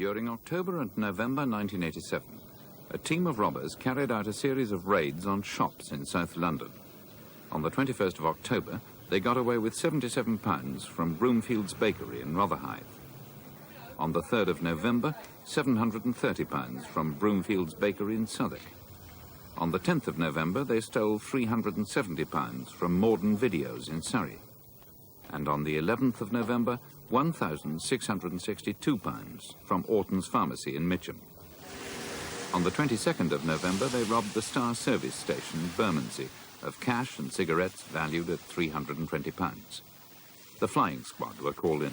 During October and November 1987, a team of robbers carried out a series of raids on shops in South London. On the 21st of October, they got away with £77 from Broomfield's Bakery in Rotherhithe. On the 3rd of November, £730 from Broomfield's Bakery in Southwark. On the 10th of November, they stole £370 from Morden Videos in Surrey. And on the 11th of November, £1,662 from Orton's Pharmacy in Mitcham. On the 22nd of November, they robbed the Star Service Station, Bermondsey, of cash and cigarettes valued at £320. The Flying Squad were called in.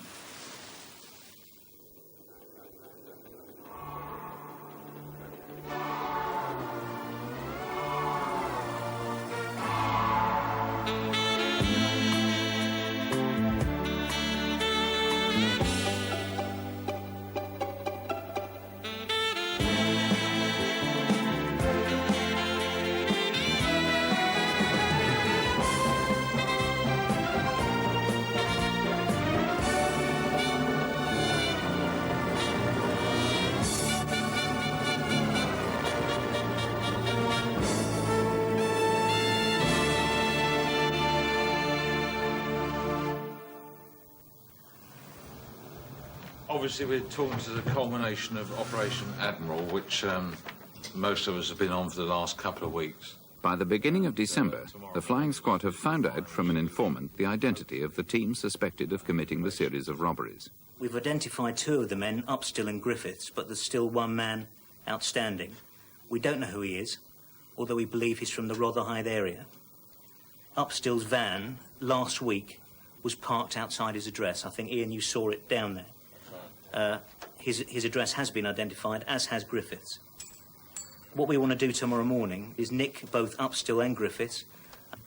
Obviously, we're talking to the culmination of Operation Admiral, which most of us have been on for the last couple of weeks. By the beginning of December, the Flying Squad have found out from an informant the identity of the team suspected of committing the series of robberies. We've identified 2 of the men, Upstill and Griffiths, but there's still 1 man outstanding. We don't know who he is, although we believe he's from the Rotherhithe area. Upstill's van, last week, was parked outside his address. I think, Ian, you saw it down there. His address has been identified, as has Griffiths. What we want to do tomorrow morning is nick both Upstill and Griffiths.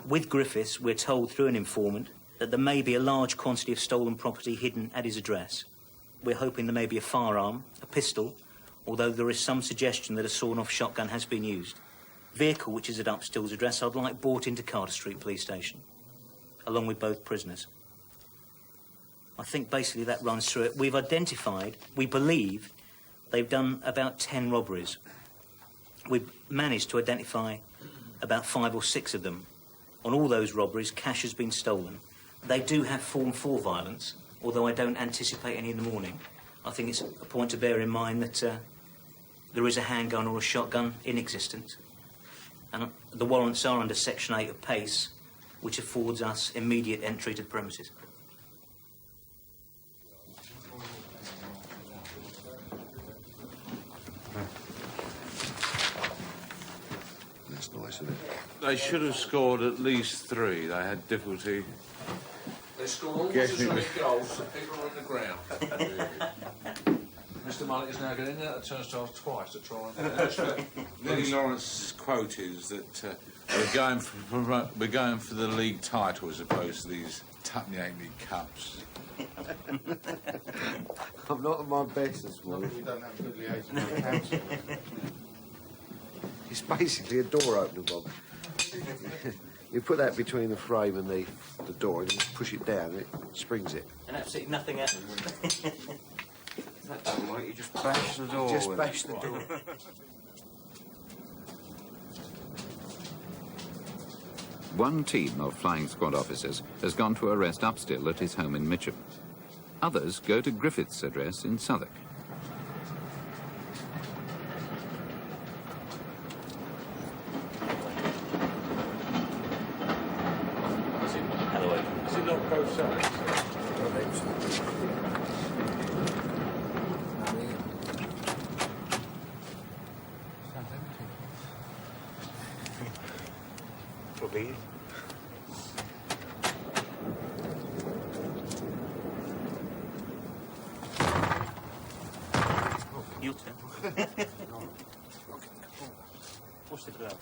With Griffiths, we're told through an informant that there may be a large quantity of stolen property hidden at his address. We're hoping there may be a firearm, a pistol, although there is some suggestion that a sawn-off shotgun has been used. Vehicle, which is at Upstill's address, I'd like brought into Carter Street Police Station, along with both prisoners. I think basically that runs through it. We've identified, we believe, they've done about 10 robberies. We've managed to identify about 5 or 6 of them. On all those robberies, cash has been stolen. They do have Form 4 violence, although I don't anticipate any in the morning. I think it's a point to bear in mind that there is a handgun or a shotgun in existence. And the warrants are under Section 8 of PACE, which affords us immediate entry to the premises. That's nice, isn't it? They should have scored at least 3. They had difficulty. They scored almost as many goals as people are on the ground. Mr. Mullet is now getting out of turnstiles twice to try and... Lenny Lawrence's quote is that we're going for the league title as opposed to these tuppenny-halfpenny cups. I'm not at my best this morning. We don't have good liaison with the council. It's basically a door opener, Bob. You put that between the frame and the door and you push it down and it springs it. And absolutely nothing happens. That's all right, you just bash the door. Just bash the door. One team of Flying Squad officers has gone to arrest Upstill at his home in Mitcham. Others go to Griffiths' address in Southwark. Is it not both sides? Probably. Your turn. What's the glove?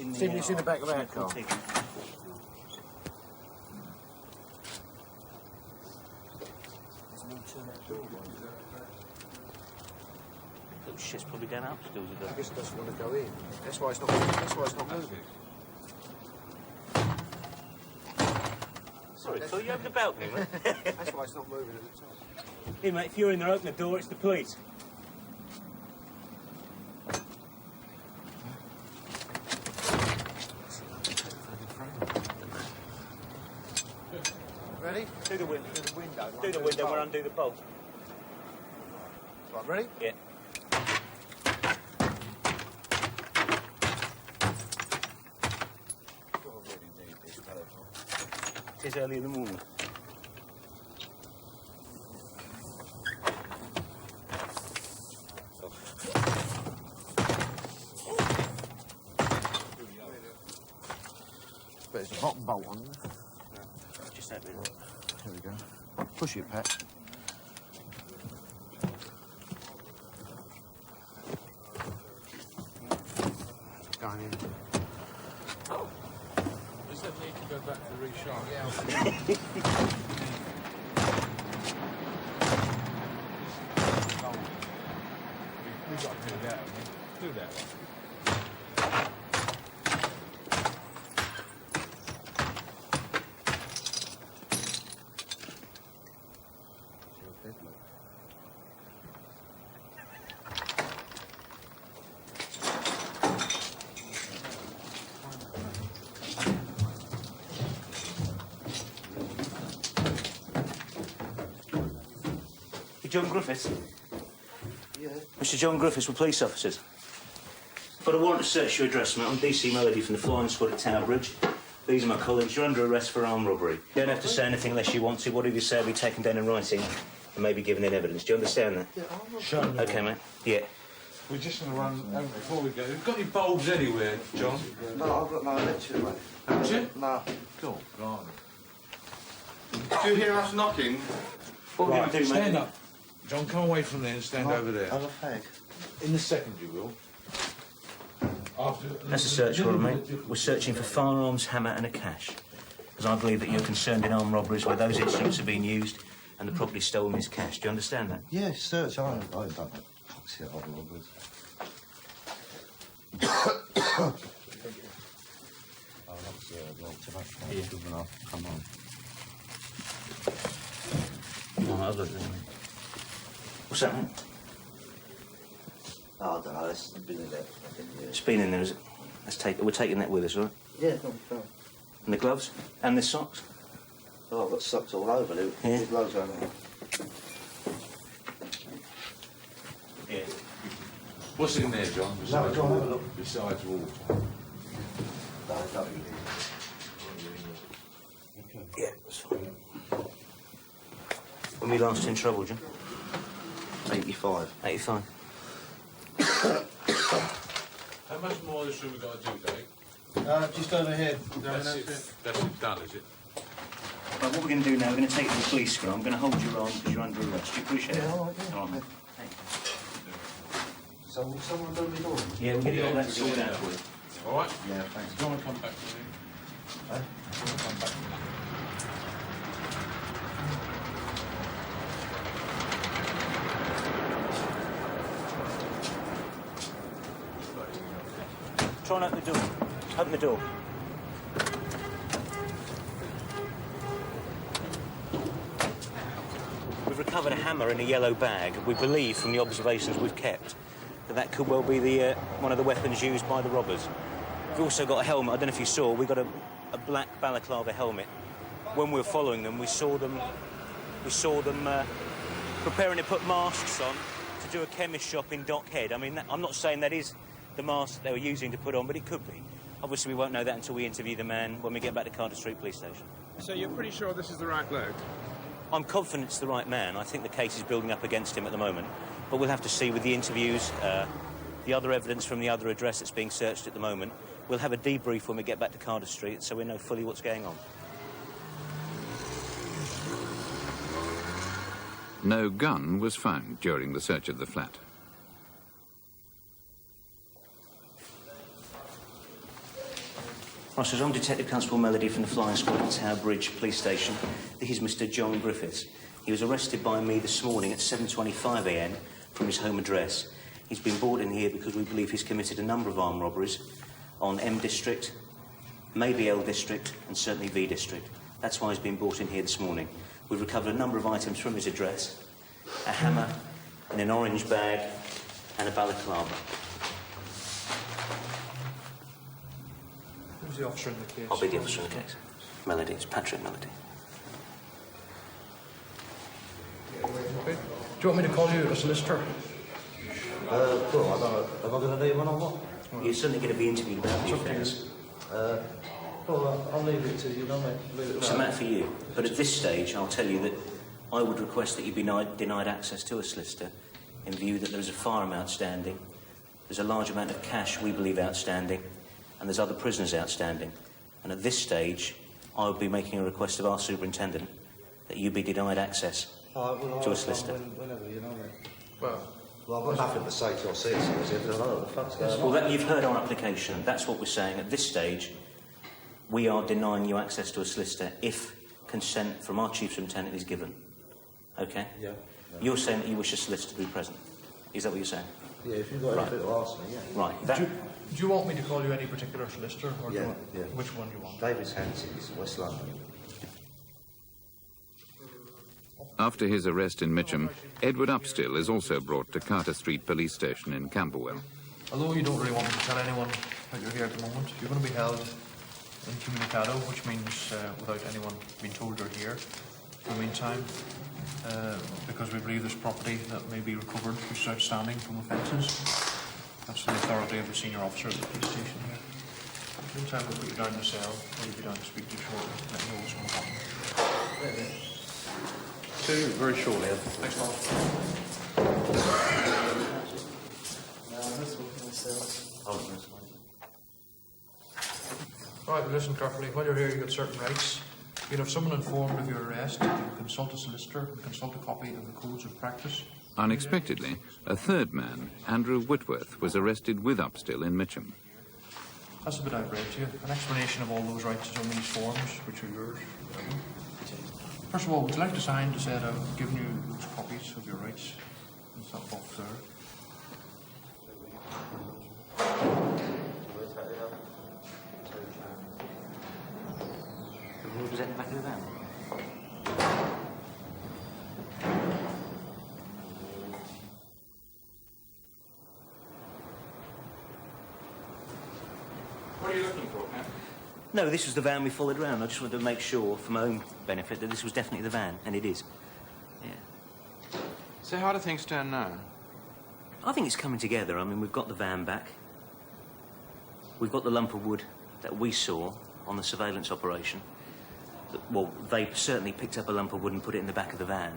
It's in the back of our car. Little shit's probably down Upstill's ago. I guess it doesn't want to go in. That's why it's not moving. Sorry, Phil, you open the balcony, mate. That's why it's not moving at the top. Here, mate, if you're in there, open the door, it's the police. Ready? Do the window. Do the window. Do the window, we'll undo the bolt. Right, ready? Yeah. It is early in the morning. But it's a bottom bolt on there. Just open it. There we go. Push it, Pat. Going in. Does that need to go back to the reshine? Yeah. We've got to do that, haven't we? Do that one. John Griffiths? Yeah. Mr. John Griffiths, we're police officers. Got a warrant to search your address, mate. I'm DC Melody from the Flying Squad at Tower Bridge. These are my colleagues. You're under arrest for armed robbery. You don't have to say anything unless you want to. Whatever you say will be taken down in writing and maybe given in evidence. Do you understand that? Yeah, I'm not Show them. OK, mate. Yeah. We're just going to run before we go. Have you got any bulbs anywhere, John? No, I've got no electric, mate. Haven't you? No. Cool. Right. Do you hear us knocking? What we're going to do, Stand mate? up. John, come away from there and stand over there. I'm a fag. In the second, you will. After, That's a search warrant, mate. We're searching for firearms, hammer and a cash. Because I believe that you're concerned in armed robberies where those instruments are being used and the property stolen is cash. Do you understand that? Yeah, search. I ain't done that. Fuck's it, other robbers. Good enough. Come on. No, I've looked at it. What's that, mate? I don't know. It's been in there. It's been in there, is it? We're taking that with us, all right? Yeah, no. And the gloves? And the socks? Oh, I've got socks all over. Yeah. There's loads over there. Yeah. what's in there, John? No, John, have a look. Besides water. No, no. Yeah, that's fine. When we last in trouble, John? 85. 85. How much more of this have we got to do, Dave? Just over here. That's it done, is it? Right, what we're going to do now, we're going to take you to the police squad. I'm going to hold your arm because you're under arrest. Do you appreciate Yeah, that? all right, yeah. All right, mate. So will someone do me door? Yeah, we'll get all that Yeah, sorted yeah. out for you. All right? Yeah, thanks. Do you want to come back to me? Huh? Do you want to come back to me? Try and open the door. Open the door. We've recovered a hammer in a yellow bag. We believe, from the observations we've kept, that could well be the one of the weapons used by the robbers. We've also got a helmet. I don't know if you saw. We got a black balaclava helmet. When we were following them, we saw them preparing to put masks on to do a chemist shop in Dockhead. I mean, I'm not saying that is the mask they were using to put on, but it could be. Obviously, we won't know that until we interview the man when we get back to Carter Street Police Station. So you're pretty sure this is the right bloke? I'm confident it's the right man. I think the case is building up against him at the moment. But we'll have to see with the interviews, the other evidence from the other address that's being searched at the moment. We'll have a debrief when we get back to Carter Street so we know fully what's going on. No gun was found during the search of the flat. Right, so I'm Detective Constable Melody from the Flying Squad at Tower Bridge Police Station. This is Mr. John Griffiths. He was arrested by me this morning at 7:25 a.m. from his home address. He's been brought in here because we believe he's committed a number of armed robberies on M District, maybe L District, and certainly V District. That's why he's been brought in here this morning. We've recovered a number of items from his address. A hammer in an orange bag and a balaclava. Who's the officer in the case? I'll be the officer in the case. Melody, it's Patrick Melody. Okay. Do you want me to call you a solicitor? Well, I don't know. Am I going to need one or what? You're certainly going to be interviewed about the affairs. Well, I'll leave it to you, don't I? Leave it It's a matter for you. But at this stage, I'll tell you that I would request that you be denied access to a solicitor in view that there's a firearm outstanding, there's a large amount of cash we believe outstanding, and there's other prisoners outstanding. And at this stage, I would be making a request of our superintendent that you be denied access to a solicitor. Whenever, you know me. Well, Well, I've got nothing to say to our citizens. If they know what the fuck's going on. Well, you've heard our application. That's what we're saying. At this stage, we are denying you access to a solicitor if consent from our chief superintendent is given. Okay? Yeah. You're saying that you wish a solicitor to be present. Is that what you're saying? Yeah, if you've got anything to ask me, yeah. Right. do you want me to call you any particular solicitor? Or do you Yeah, want, yeah. Which one do you want? David's Hansies, West London. After his arrest in Mitcham, Edward Upstill is also brought to Carter Street Police Station in Camberwell. Although you don't really want me to tell anyone that you're here at the moment, you're going to be held incommunicado, which means without anyone being told you're here for the meantime, because we believe there's property that may be recovered which is outstanding from offences. That's the authority of the senior officer at the police station here. In the meantime, we'll put you down in the cell, and you'll be down to speak to you shortly, let you know what's going to happen. Two, very shortly. Thanks, Paul. Right, listen carefully. While you're here, you've got certain rights. You can have someone informed of your arrest. You can consult a solicitor and consult a copy of the codes of practice. Unexpectedly, a third man, Andrew Whitworth, was arrested with Upstill in Mitcham. That's the bit I've read to you. An explanation of all those rights is on these forms, which are yours. First of all, would you like to sign to say that I've given you those copies of your rights? It's that box there. Who was at the back of the van? What are you looking for, Pat? No, this was the van we followed around. I just wanted to make sure, for my own benefit, that this was definitely the van, and it is. Yeah. So how do things stand now? I think it's coming together. I mean, we've got the van back. We've got the lump of wood that we saw on the surveillance operation. Well, they certainly picked up a lump of wood and put it in the back of the van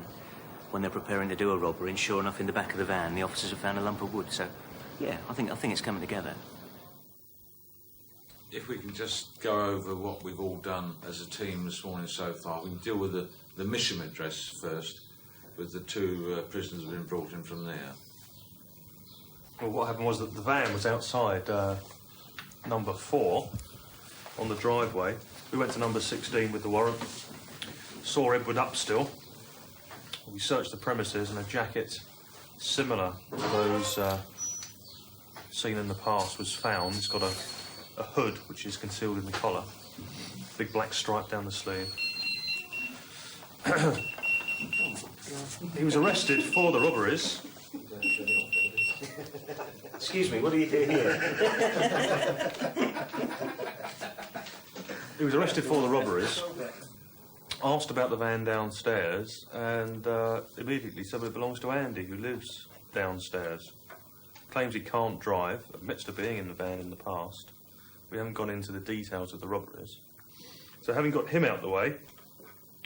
when they're preparing to do a robbery, and sure enough, in the back of the van, the officers have found a lump of wood. So, yeah, I think it's coming together. If we can just go over what we've all done as a team this morning so far, we can deal with the Mitcham address first, with the two prisoners who've been brought in from there. Well, what happened was that the van was outside number 4 on the driveway. We went to number 16 with the warrant, saw Edward Upstill. We searched the premises and a jacket similar to those seen in the past was found. It's got a hood which is concealed in the collar, big black stripe down the sleeve. He was arrested for the robberies. Excuse me, what are you doing here? He was arrested for the robberies, asked about the van downstairs, and immediately said it belongs to Andy, who lives downstairs. Claims he can't drive, admits to being in the van in the past. We haven't gone into the details of the robberies. So having got him out of the way,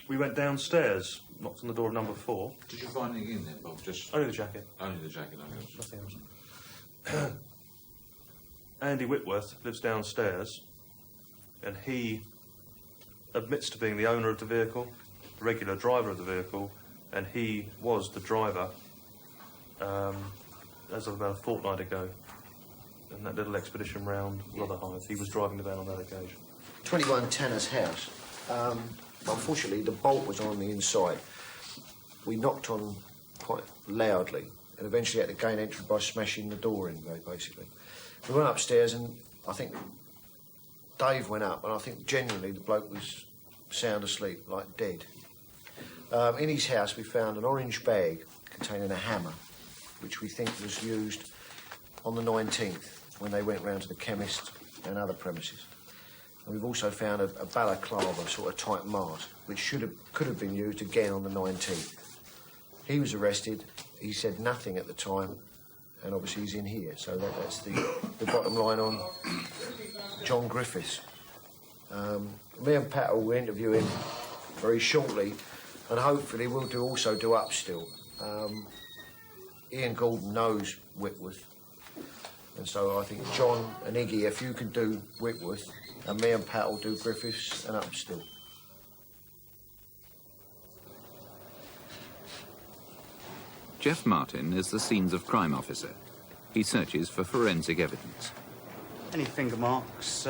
we went downstairs, knocked on the door of number 4. Did you find anything in there, Bob? Just Only the jacket. only the jacket. Okay. Nothing else. Andy Whitworth lives downstairs, and he admits to being the owner of the vehicle, the regular driver of the vehicle, and he was the driver as of about a fortnight ago in that little expedition round Rotherhithe. He was driving the van on that occasion. 21 Tanner's house. Unfortunately, the bolt was on the inside. We knocked on quite loudly and eventually had to gain entry by smashing the door in, basically. We went upstairs and I think Dave went up, and I think genuinely the bloke was sound asleep, like dead. In his house, we found an orange bag containing a hammer, which we think was used on the 19th when they went round to the chemist and other premises. And we've also found a balaclava sort of type mask, which could have been used again on the 19th. He was arrested. He said nothing at the time, and obviously he's in here. So that's the bottom line on John Griffiths. Me and Pat will interview him very shortly, and hopefully we'll also do Upstill. Ian Gordon knows Whitworth, and so I think John and Iggy, if you can do Whitworth, and me and Pat will do Griffiths and Upstill. Jeff Martin is the scenes of crime officer. He searches for forensic evidence. Any finger marks?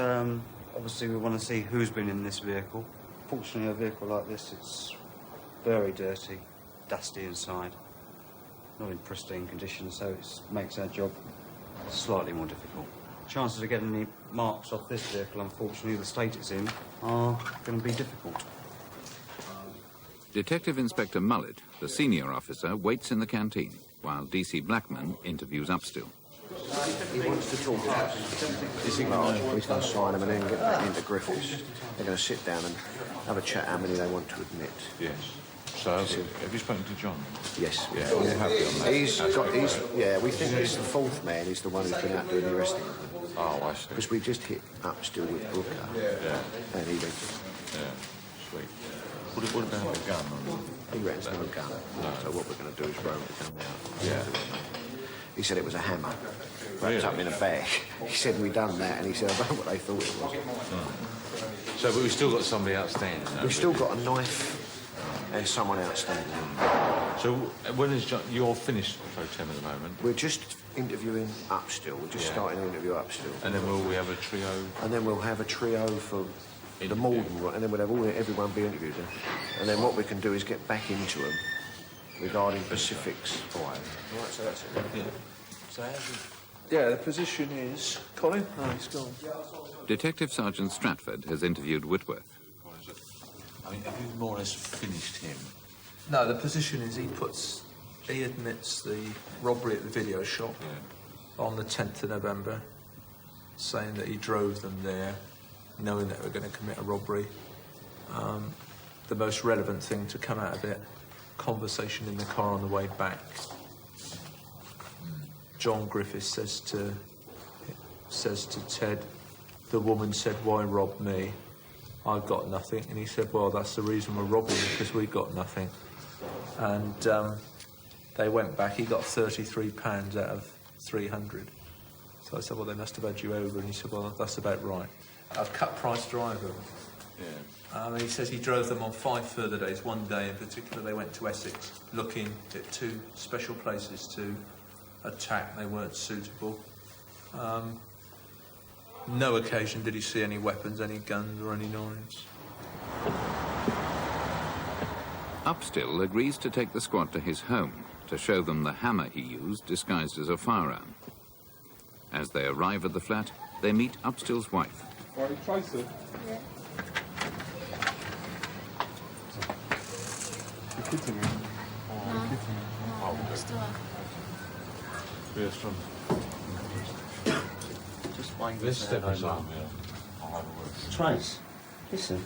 Obviously we want to see who's been in this vehicle. Fortunately, a vehicle like this, it's very dirty, dusty inside, not in pristine condition, so it makes our job slightly more difficult. Chances of getting any marks off this vehicle, unfortunately, the state it's in, are going to be difficult. Detective Inspector Mullet, the senior officer, waits in the canteen while DC Blackman interviews Upstill. He wants to talk to us. He's going to sign him and then get back into Griffiths. They're going to sit down and have a chat how many they want to admit. Yes. So, have you spoken to John? Yes. Yeah, we're happy on that. We think he's the fourth man. He's the one who's been out doing the arresting. Oh, I see. Because we just hit Upstill with Brooker. Yeah. And he reckons. Yeah, sweet. What about the gun? He reckons no gun. No. So what we're going to do is roll the gun out. Yeah. He said it was a hammer, wrapped Really? up in a bag. He said we done that, and he said I don't know what they thought it was. So, but we've still got somebody outstanding. We've still got a knife and someone outstanding. So, when is John? You're finished Pro Tem at the moment, We're just interviewing Upstill. We're just starting to interview Upstill. and then will we have a trio? And then we'll have a trio for the Malden, and then we'll have everyone be interviewed. And then what we can do is get back into them regarding Pacific's fire. Right, so that's it. Yeah. So, Yeah, the position is... Colin? Oh, he's gone. Detective Sergeant Stratford has interviewed Whitworth. I mean, have you more or less finished him? No, the position is he admits the robbery at the video shop on the 10th of November, saying that he drove them there, knowing that they were going to commit a robbery. The most relevant thing to come out of it, conversation in the car on the way back. John Griffiths says to Ted, the woman said, "Why rob me? I've got nothing." And he said, "Well, that's the reason we're robbing you, because we got nothing." And they went back. He got £33 out of 300. So I said, "Well, they must have had you over." And he said, "Well, that's about right." I've cut price driver. Yeah. And he says he drove them on 5 further days. One day in particular, they went to Essex, looking at 2 special places to attack. They weren't suitable. No occasion did he see any weapons, any guns or any knives. Upstill agrees to take the squad to his home to show them the hammer he used disguised as a firearm. As they arrive at the flat, they meet Upstill's wife. Right, Tracy? Yeah. The kids in here. No, next door. Yes, from Just wait. this step is on. I'll have a word. Trace, listen.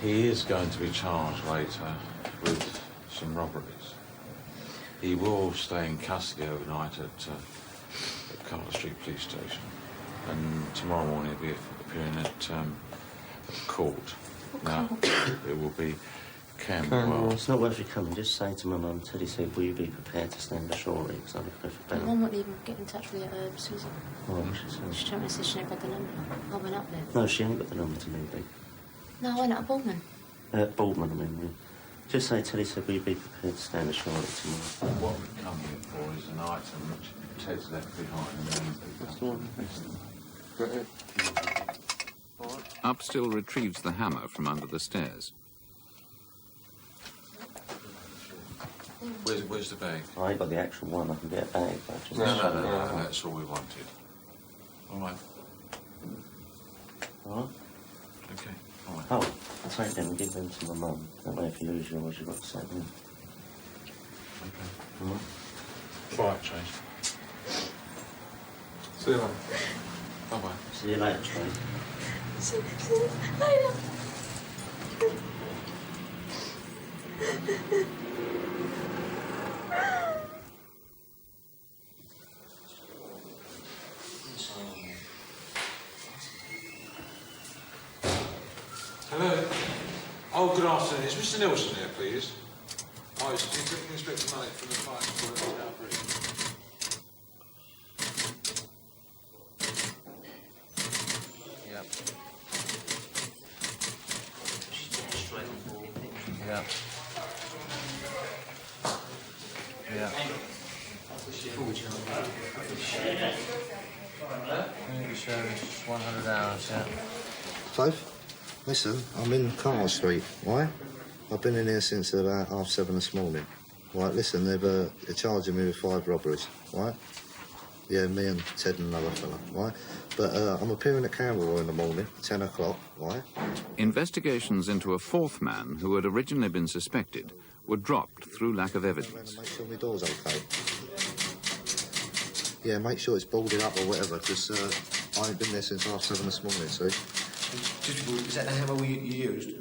He is going to be charged later with some robberies. He will stay in custody overnight at Carter Street Police Station, and tomorrow morning he'll be appearing at court. Now, it will be Camberwell. It's not worth you coming. Just say to my mum, Teddy said, will you be prepared to stand ashore? Because I live for My better. mum wouldn't even get in touch with Susan. Oh, she said. She told me she didn't have the number. I went up there. No, she ain't got the number to me, Big. No, I went up Baldwin. Baldwin, I mean. Yeah. Just say, Teddy said, will you be prepared to stand ashore tomorrow? What we've come here for is an item which Ted's left behind. Upstill retrieves the hammer from under the stairs. Where's the bag? I ain't got the actual one. I can get a bag, but just... No, that's all we wanted. All right. All right? Okay, all right. Oh, I'll take them and give them to my mum. That way if you lose yours, you've got something. Okay. Right, Chase. See you later. Bye-bye. See you later, Trey. See you later. Hello. Oh, good afternoon. Is Mr. Nelson there, please? Oh, it's Inspector Malik from the Flying Squad Operation. Yeah. Yeah. Community service, 100 hours, yeah. Dave, listen, I'm in Carter Street, right? I've been in here since about 7:30 this morning. Right, listen, they're charging me with 5 robberies, right? Yeah, me and Ted and another fella, right? But I'm appearing at Camberwell in the morning, 10 o'clock, right? Investigations into a fourth man who had originally been suspected were dropped through lack of evidence. Make sure my door's okay. Yeah, make sure it's boarded up or whatever, because I ain't been there since 7:30 this morning, see? Is that the hammer you used?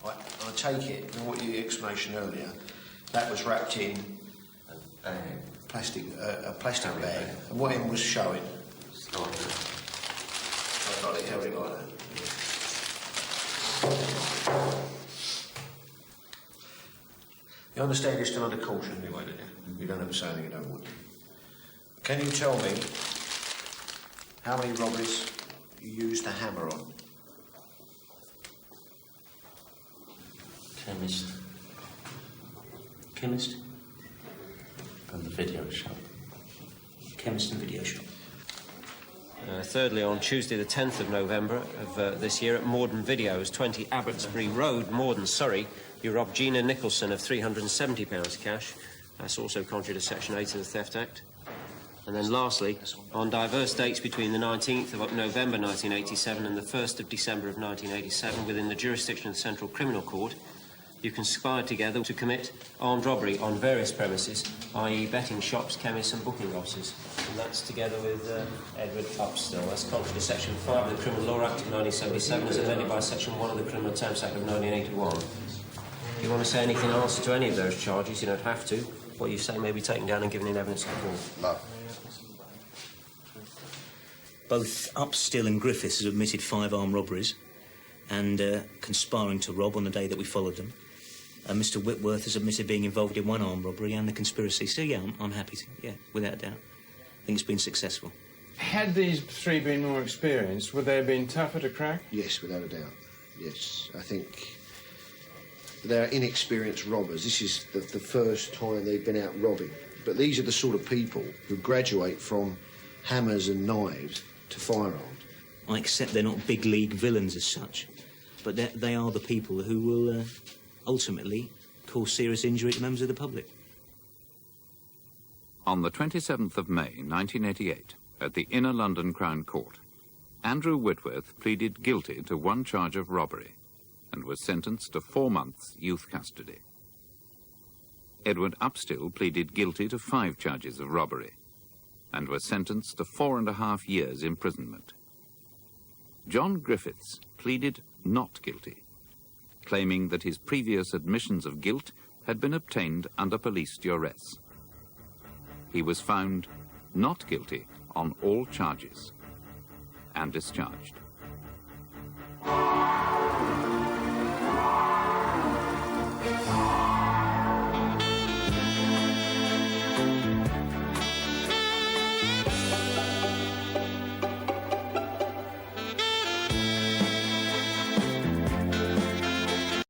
I take it, from what your explanation earlier, that was wrapped in a plastic bag, and what end was showing? I got it held it like that. You understand you're still under caution anyway, don't you? You don't ever say anything you don't want. Can you tell me how many robberies you used the hammer on? Chemist. And the video shop. Chemist and video shop. Thirdly, on Tuesday the 10th of November of this year at Morden Videos, 20 Abbotsbury Road, Morden, Surrey, you robbed Gina Nicholson of £370 cash. That's also contrary to Section 8 of the Theft Act. And then lastly, on diverse dates between the 19th of November 1987 and the 1st of December of 1987 within the jurisdiction of the Central Criminal Court, you conspired together to commit armed robbery on various premises, i.e. betting shops, chemists and booking offices. And that's together with Edward Upstill. That's contrary to Section 5 of the Criminal Law Act of 1977 as amended by Section 1 of the Criminal Attempts Act of 1981. If you want to say anything in answer to any of those charges, you don't have to. What you say may be taken down and given in evidence in court. No. Both Upstill and Griffiths have admitted 5 armed robberies and conspiring to rob on the day that we followed them. Mr. Whitworth has admitted being involved in 1 armed robbery and the conspiracy. So, yeah, I'm happy to, yeah, without a doubt. I think it's been successful. Had these 3 been more experienced, would they have been tougher to crack? Yes, without a doubt. Yes, I think they're inexperienced robbers. This is the first time they've been out robbing. But these are the sort of people who graduate from hammers and knives to firearms. I accept they're not big league villains as such, but they are the people who will ultimately cause serious injury to members of the public. On the 27th of May, 1988, at the Inner London Crown Court, Andrew Whitworth pleaded guilty to 1 charge of robbery and was sentenced to 4 months youth custody. Edward Upstill pleaded guilty to 5 charges of robbery and was sentenced to 4.5 years imprisonment. John Griffiths pleaded not guilty, claiming that his previous admissions of guilt had been obtained under police duress. He was found not guilty on all charges and discharged.